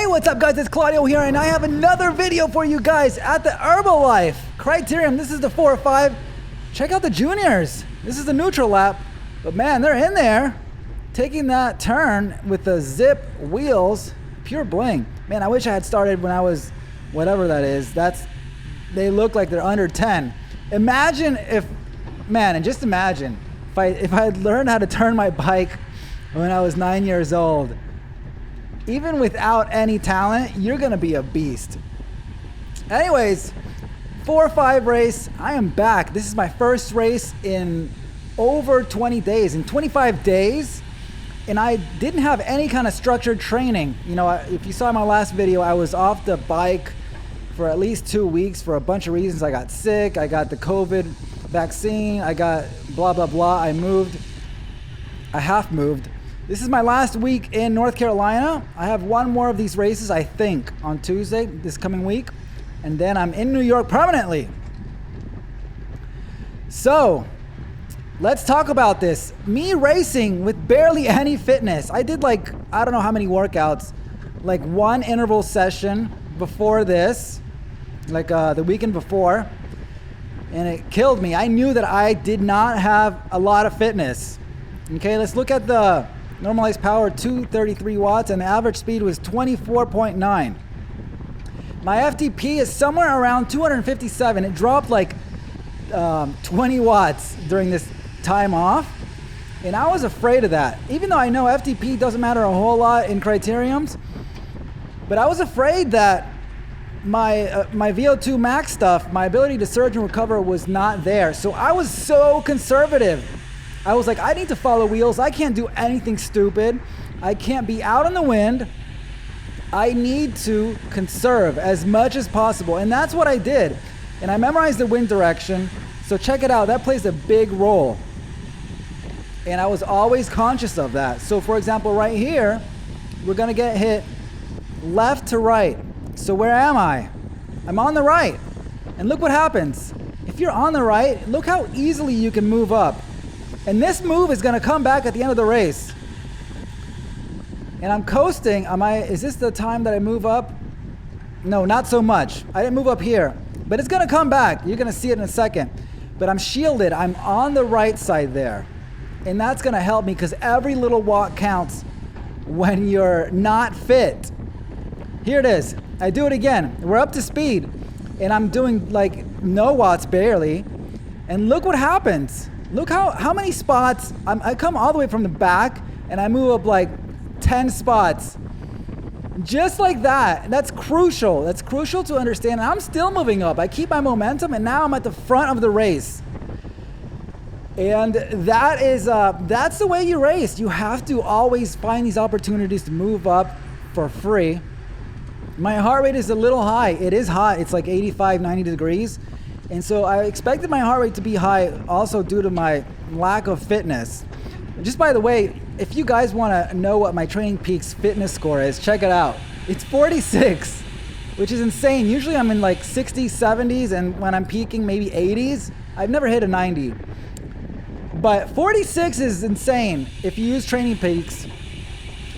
Hey, what's up guys, it's Claudio here, and I have another video for you guys at the Herbalife Criterium. This is the 4 or 5. Check out the juniors. This is the neutral lap, but man, they're in there taking that turn with the zip wheels. Pure bling. Man, I wish I had started when I was whatever that is. They look like they're under 10. Imagine if, man, and just imagine if I had learned how to turn my bike when I was 9 years old. Even without any talent, you're gonna be a beast. Anyways, 4 or 5 race, I am back. This is my first race in over 20 days, in 25 days, and I didn't have any kind of structured training. You know, if you saw my last video, I was off the bike for at least 2 weeks for a bunch of reasons. I got sick, I got the COVID vaccine, I got blah, blah, blah. I half moved. This is my last week in North Carolina. I have one more of these races, I think, on Tuesday, this coming week. And then I'm in New York permanently. So, let's talk about this. Me racing with barely any fitness. I did I don't know how many workouts, like 1 interval session before this, the weekend before. And it killed me. I knew that I did not have a lot of fitness. Okay, let's look at the normalized power, 233 watts, and the average speed was 24.9. My FTP is somewhere around 257. It dropped 20 watts during this time off, and I was afraid of that. Even though I know FTP doesn't matter a whole lot in criteriums, but I was afraid that my VO2 max stuff, my ability to surge and recover was not there. So I was so conservative. I was like, I need to follow wheels. I can't do anything stupid. I can't be out in the wind. I need to conserve as much as possible. And that's what I did. And I memorized the wind direction. So check it out. That plays a big role. And I was always conscious of that. So for example, right here, we're going to get hit left to right. So where am I? I'm on the right. And look what happens. If you're on the right, look how easily you can move up. And this move is going to come back at the end of the race. And I'm coasting. Is this the time that I move up? No, not so much. I didn't move up here. But it's going to come back. You're going to see it in a second. But I'm shielded. I'm on the right side there. And that's going to help me because every little walk counts when you're not fit. Here it is. I do it again. We're up to speed. And I'm doing no watts barely. And look what happens. Look how many spots, I come all the way from the back and I move up 10 spots. Just like that. That's crucial. That's crucial to understand. And I'm still moving up. I keep my momentum and now I'm at the front of the race. And that's the way you race. You have to always find these opportunities to move up for free. My heart rate is a little high. It is hot. It's 85, 90 degrees. And so I expected my heart rate to be high also due to my lack of fitness. Just by the way, if you guys want to know what my Training Peaks fitness score is, check it out. It's 46, which is insane. Usually I'm in 60s, 70s, and when I'm peaking, maybe 80s. I've never hit a 90. But 46 is insane if you use Training Peaks.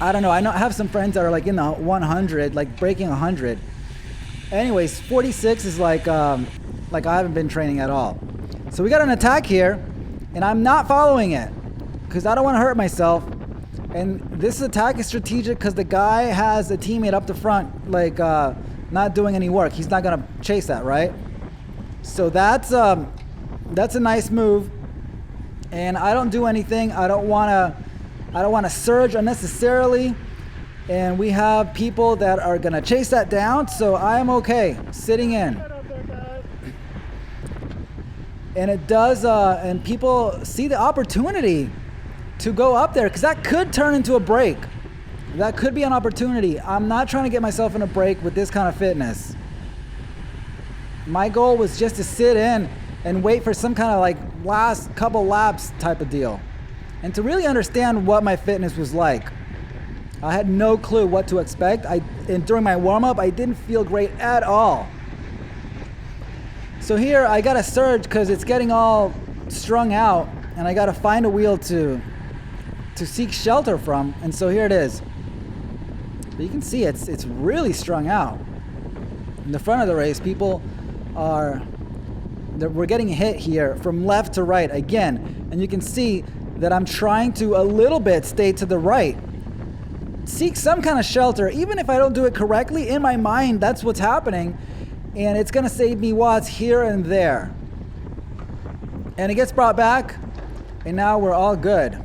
I don't know. I have some friends that are in the 100, breaking 100. Anyways, 46 is I haven't been training at all. So we got an attack here, and I'm not following it because I don't want to hurt myself. And this attack is strategic because the guy has a teammate up the front, not doing any work. He's not gonna chase that, right? So that's a nice move. And I don't do anything. I don't wanna surge unnecessarily. And we have people that are gonna chase that down, so I am okay sitting in. And it does, and people see the opportunity to go up there because that could turn into a break. That could be an opportunity. I'm not trying to get myself in a break with this kind of fitness. My goal was just to sit in and wait for some kind of last couple laps type of deal. And to really understand what my fitness was like. I had no clue what to expect. And during my warm-up, I didn't feel great at all. So here I gotta surge because it's getting all strung out and I gotta find a wheel to seek shelter from. And so here it is. But you can see it's really strung out. In the front of the race, people we're getting hit here from left to right again. And you can see that I'm trying to a little bit stay to the right. Seek some kind of shelter. Even if I don't do it correctly, in my mind, that's what's happening. And it's going to save me watts here and there. And it gets brought back. And now we're all good.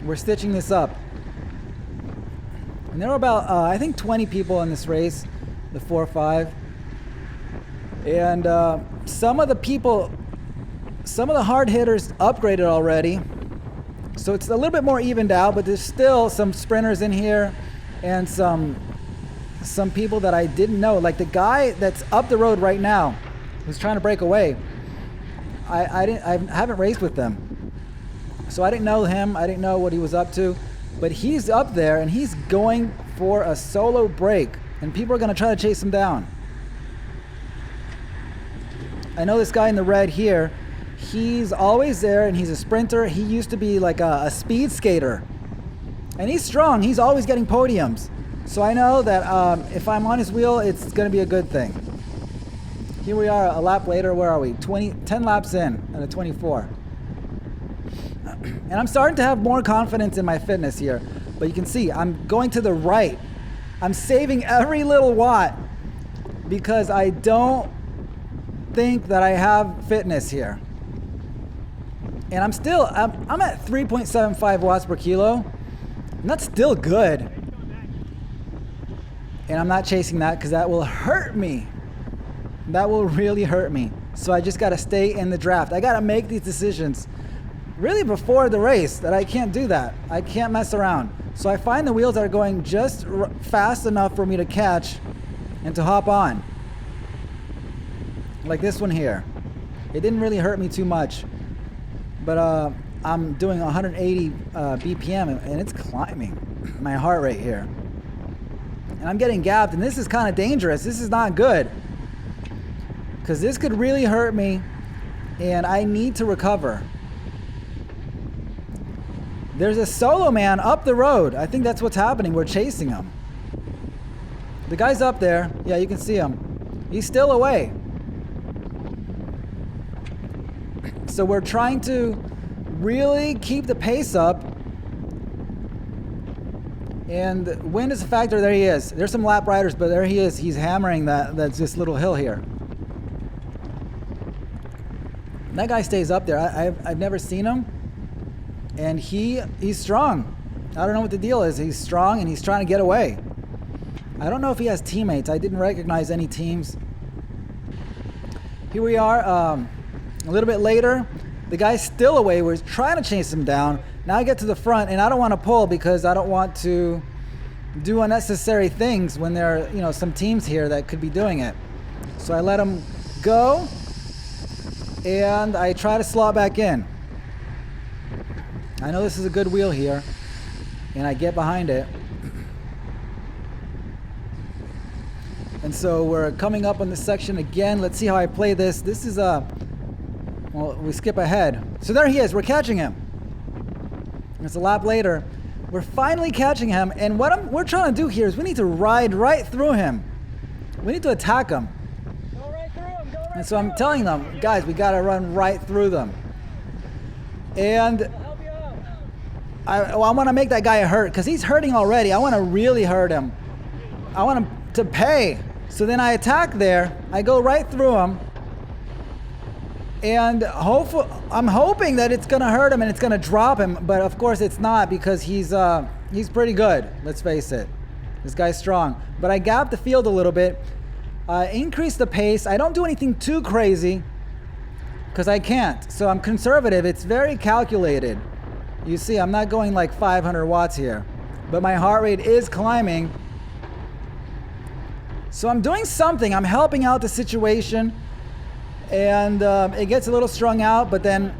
We're stitching this up. And there were about, I think, 20 people in this race, the 4-5. And some of the hard hitters upgraded already. So it's a little bit more evened out, but there's still some sprinters in here and some people that I didn't know. Like the guy that's up the road right now who's trying to break away. I haven't raced with them. So I didn't know him. I didn't know what he was up to. But he's up there and he's going for a solo break. And people are going to try to chase him down. I know this guy in the red here. He's always there and he's a sprinter. He used to be like a speed skater. And he's strong. He's always getting podiums. So I know that if I'm on his wheel, it's going to be a good thing. Here we are a lap later. Where are we? 10 laps in at a 24. And I'm starting to have more confidence in my fitness here. But you can see I'm going to the right. I'm saving every little watt because I don't think that I have fitness here. And I'm at 3.75 watts per kilo. And that's still good. And I'm not chasing that because that will hurt me. That will really hurt me. So I just got to stay in the draft. I got to make these decisions really before the race that I can't do that. I can't mess around. So I find the wheels that are going just fast enough for me to catch and to hop on. Like this one here. It didn't really hurt me too much. But I'm doing 180 BPM and it's climbing my heart rate here. And I'm getting gapped and this is kind of dangerous. This is not good. Because this could really hurt me and I need to recover. There's a solo man up the road. I think that's what's happening. We're chasing him. The guy's up there. Yeah, you can see him. He's still away. So we're trying to really keep the pace up. And wind is a factor. There he is. There's some lap riders, but there he is. He's hammering that's this little hill here. That guy stays up there. I've never seen him. And he's strong. I don't know what the deal is. He's strong and he's trying to get away. I don't know if he has teammates. I didn't recognize any teams. Here we are, a little bit later. The guy's still away. We're trying to chase him down. Now I get to the front and I don't want to pull because I don't want to do unnecessary things when there are, some teams here that could be doing it. So I let him go and I try to slot back in. I know this is a good wheel here, and I get behind it. And so we're coming up on this section again. Let's see how I play this. This is well, we skip ahead. So there he is. We're catching him. It's a lap later. We're finally catching him, and what we're trying to do here is we need to ride right through him. We need to attack him. Go right through him. Go right And so I'm telling them, guys, we got to run right through them. And I want to make that guy hurt because he's hurting already. I want to really hurt him. I want him to pay. So then I attack there. I go right through him. And I'm hoping that it's going to hurt him and it's going to drop him. But of course it's not because he's pretty good. Let's face it. This guy's strong. But I gap the field a little bit. Increase the pace. I don't do anything too crazy because I can't. So I'm conservative. It's very calculated. You see, I'm not going like 500 watts here, but my heart rate is climbing. So I'm doing something. I'm helping out the situation, and it gets a little strung out, but then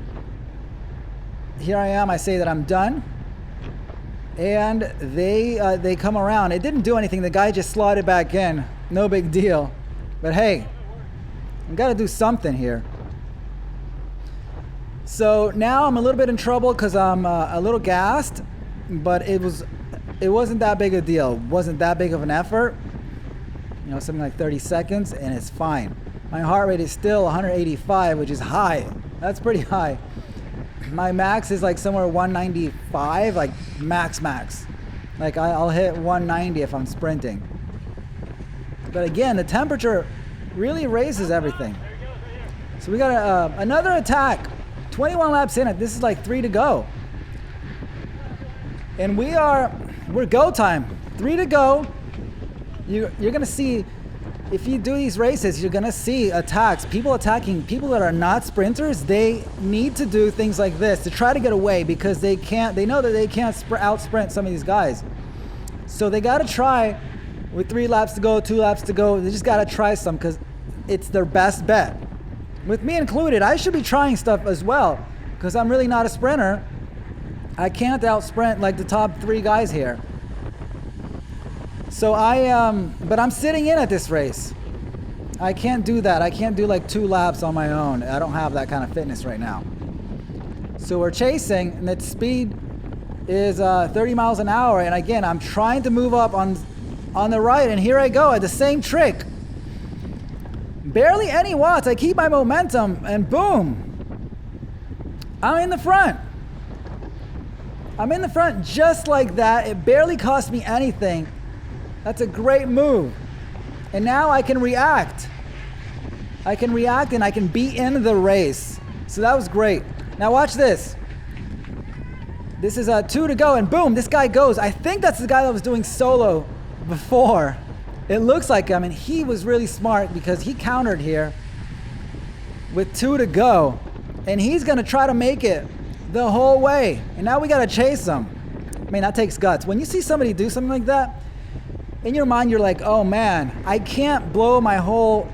here I am. I say that I'm done, and they come around. It didn't do anything. The guy just slotted back in. No big deal. But hey, I've got to do something here. So now I'm a little bit in trouble because I'm a little gassed, but it was it wasn't that big a deal. Wasn't that big of an effort. You know, something like 30 seconds, and it's fine. My heart rate is still 185, which is high. That's pretty high. My max is like somewhere 195, like max. Like I'll hit 190 if I'm sprinting. But again, the temperature really raises everything. So we got another attack. 21 laps in it. This is like 3 to go. And we're go time. 3 to go. You're gonna see, if you do these races, you're gonna see attacks. People attacking people that are not sprinters. They need to do things like this to try to get away because they know that they can't out sprint some of these guys. So they gotta try with 3 laps to go, 2 laps to go. They just gotta try some because it's their best bet. With me included, I should be trying stuff as well because I'm really not a sprinter. I can't out sprint like the top 3 guys here. So but I'm sitting in at this race. I can't do that. I can't do like 2 laps on my own. I don't have that kind of fitness right now. So we're chasing, and that speed is 30 miles an hour. And again, I'm trying to move up on the right, and here I go at the same trick. Barely any watts. I keep my momentum, and boom, I'm in the front. I'm in the front just like that. It barely cost me anything. That's a great move. And now I can react. I can react and I can be in the race. So that was great. Now watch this. This is 2 to go, and boom, this guy goes. I think that's the guy that was doing solo before. It looks like him, and he was really smart because he countered here with 2 to go. And he's gonna try to make it the whole way. And now we gotta chase him. I mean, that takes guts. When you see somebody do something like that, in your mind, you're like, oh man, I can't blow my whole,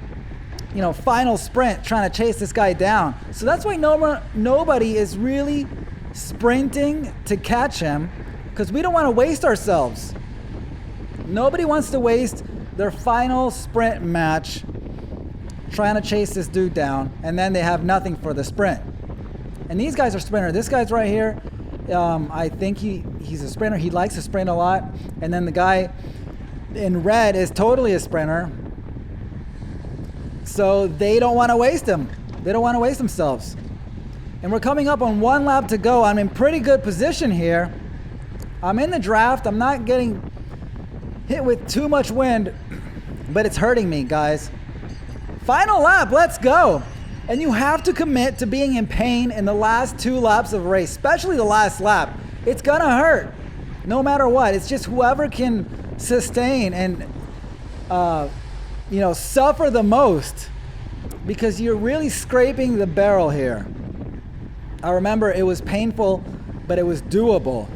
final sprint trying to chase this guy down. So that's why nobody is really sprinting to catch him, because we don't want to waste ourselves. Nobody wants to waste their final sprint match trying to chase this dude down, and then they have nothing for the sprint. And these guys are sprinters. This guy's right here, I think he's a sprinter. He likes to sprint a lot. And then the guy in red is totally a sprinter. So they don't want to waste him. They don't want to waste themselves. And we're coming up on 1 lap to go. I'm in pretty good position here. I'm in the draft. I'm not getting hit with too much wind, but it's hurting me, guys. Final lap, let's go. And you have to commit to being in pain in the last 2 laps of a race, especially the last lap. It's gonna hurt, no matter what. It's just whoever can sustain and suffer the most, because you're really scraping the barrel here. I remember it was painful, but it was doable.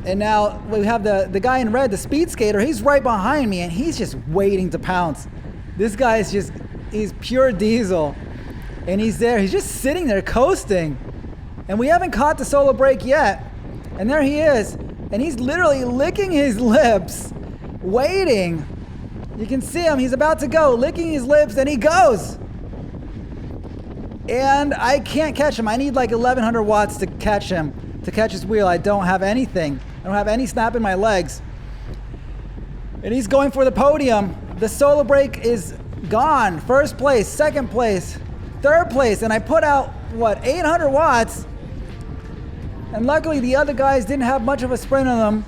And now we have the guy in red, the speed skater. He's right behind me, and he's just waiting to pounce. This guy is he's pure diesel, and he's there. He's just sitting there coasting, and we haven't caught the solo break yet. And there he is, and he's literally licking his lips, waiting. You can see him. He's about to go, licking his lips, and he goes. And I can't catch him. I need like 1100 watts to catch him, to catch his wheel. I don't have anything. I don't have any snap in my legs. And he's going for the podium. The solo break is gone. First place, second place, third place. And I put out, 800 watts. And luckily the other guys didn't have much of a sprint on them.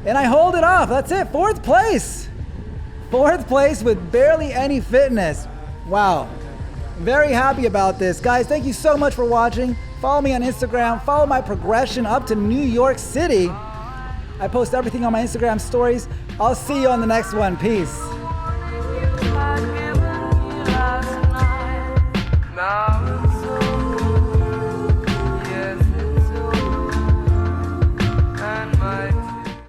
And I hold it off. That's it. 4th place. 4th place with barely any fitness. Wow. Very happy about this. Guys, thank you so much for watching. Follow me on Instagram. Follow my progression up to New York City. I post everything on my Instagram stories. I'll see you on the next one. Peace. Now